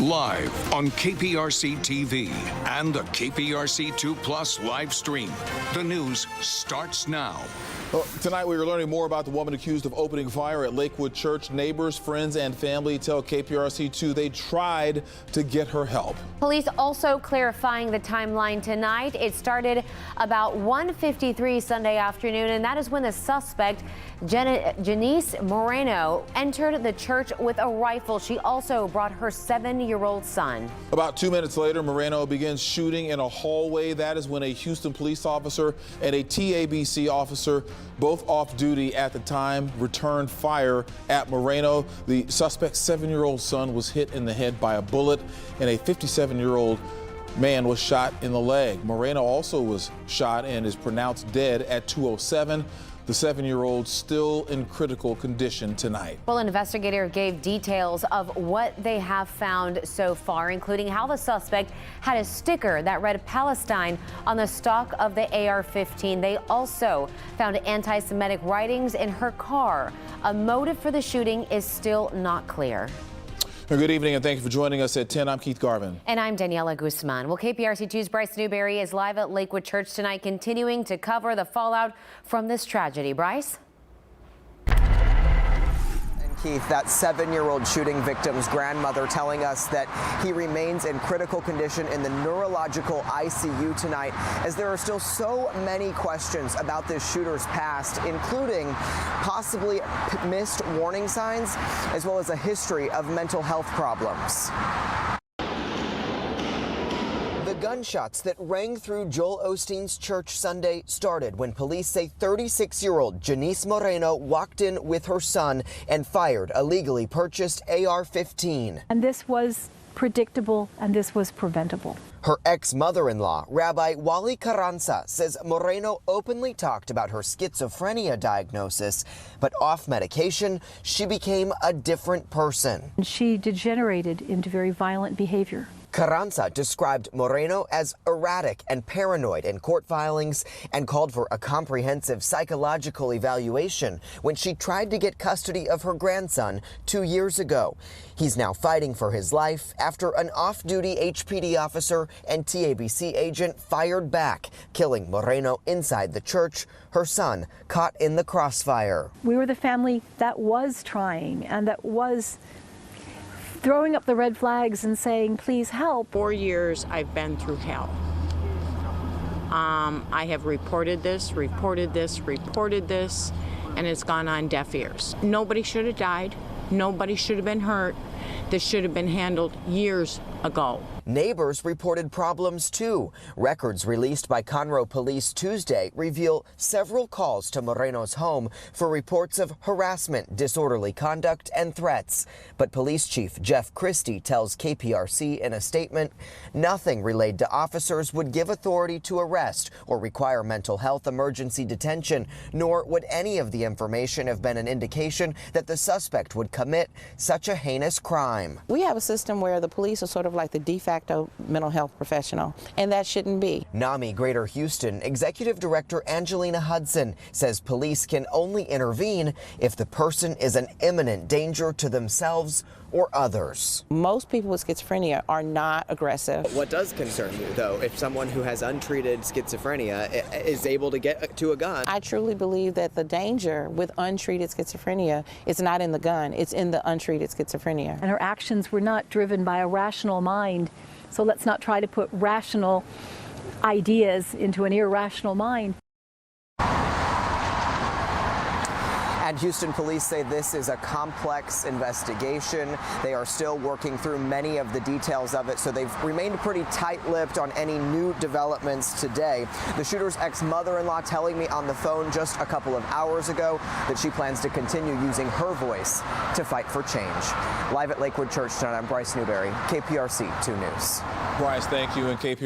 Live on KPRC TV and the KPRC2 Plus live stream. The news starts now. Well, tonight we are learning more about the woman accused of opening fire at Lakewood Church. Neighbors, friends, and family tell KPRC2 they tried to get her help. Police also clarifying the timeline tonight. It started about 1:53 Sunday afternoon, and that is when the suspect, Janice Moreno, entered the church with a rifle. She also brought her 7-year-old son. About 2 minutes later, Moreno begins shooting in a hallway. That is when a Houston police officer and a TABC officer, both off duty at the time, returned fire at Moreno. The suspect's 7-year-old son was hit in the head by a bullet, and a 57-year-old man was shot in the leg. Moreno also was shot and is pronounced dead at 2:07. The 7-year-old still in critical condition tonight. Well, an investigator gave details of what they have found so far, including how the suspect had a sticker that read Palestine on the stock of the AR-15. They also found anti-Semitic writings in her car. A motive for the shooting is still not clear. Good evening, and thank you for joining us at 10. I'm Keith Garvin. And I'm Daniela Guzman. Well, KPRC2's Bryce Newberry is live at Lakewood Church tonight, continuing to cover the fallout from this tragedy. Bryce? Keith, that 7-year-old shooting victim's grandmother telling us that he remains in critical condition in the neurological ICU tonight, as there are still so many questions about this shooter's past, including possibly missed warning signs, as well as a history of mental health problems. The gunshots that rang through Joel Osteen's church Sunday started when police say 36-year-old Janice Moreno walked in with her son and fired a legally purchased AR-15. And this was predictable, and this was preventable. Her ex-mother-in-law, Rabbi Wally Carranza, says Moreno openly talked about her schizophrenia diagnosis, but off medication, she became a different person. She degenerated into very violent behavior. Carranza described Moreno as erratic and paranoid in court filings and called for a comprehensive psychological evaluation when she tried to get custody of her grandson 2 years ago. He's now fighting for his life after an off-duty HPD officer and TABC agent fired back, killing Moreno inside the church, her son caught in the crossfire. We were the family that was trying and that was throwing up the red flags and saying, please help. 4 years I've been through hell. I have reported this, and it's gone on deaf ears. Nobody should have died. Nobody should have been hurt. This should have been handled years ago. Neighbors reported problems too. Records released by Conroe Police Tuesday reveal several calls to Moreno's home for reports of harassment, disorderly conduct, and threats. But Police Chief Jeff Christie tells KPRC in a statement, nothing relayed to officers would give authority to arrest or require mental health emergency detention, nor would any of the information have been an indication that the suspect would commit such a heinous crime. We have a system where the police are sort of like the de facto mental health professional, and that shouldn't be. NAMI Greater Houston Executive Director Angelina Hudson says police can only intervene if the person is an imminent danger to themselves or others. Most people with schizophrenia are not aggressive. What does concern you, though, if someone who has untreated schizophrenia is able to get to a gun? I truly believe that the danger with untreated schizophrenia is not in the gun, it's in the untreated schizophrenia. And her actions were not driven by a rational mind, so let's not try to put rational ideas into an irrational mind. And Houston police say this is a complex investigation. They are still working through many of the details of it, so they've remained pretty tight-lipped on any new developments today. The shooter's ex-mother-in-law telling me on the phone just a couple of hours ago that she plans to continue using her voice to fight for change. Live at Lakewood Church tonight, I'm Bryce Newberry, KPRC 2 News. Bryce, thank you. And KPRC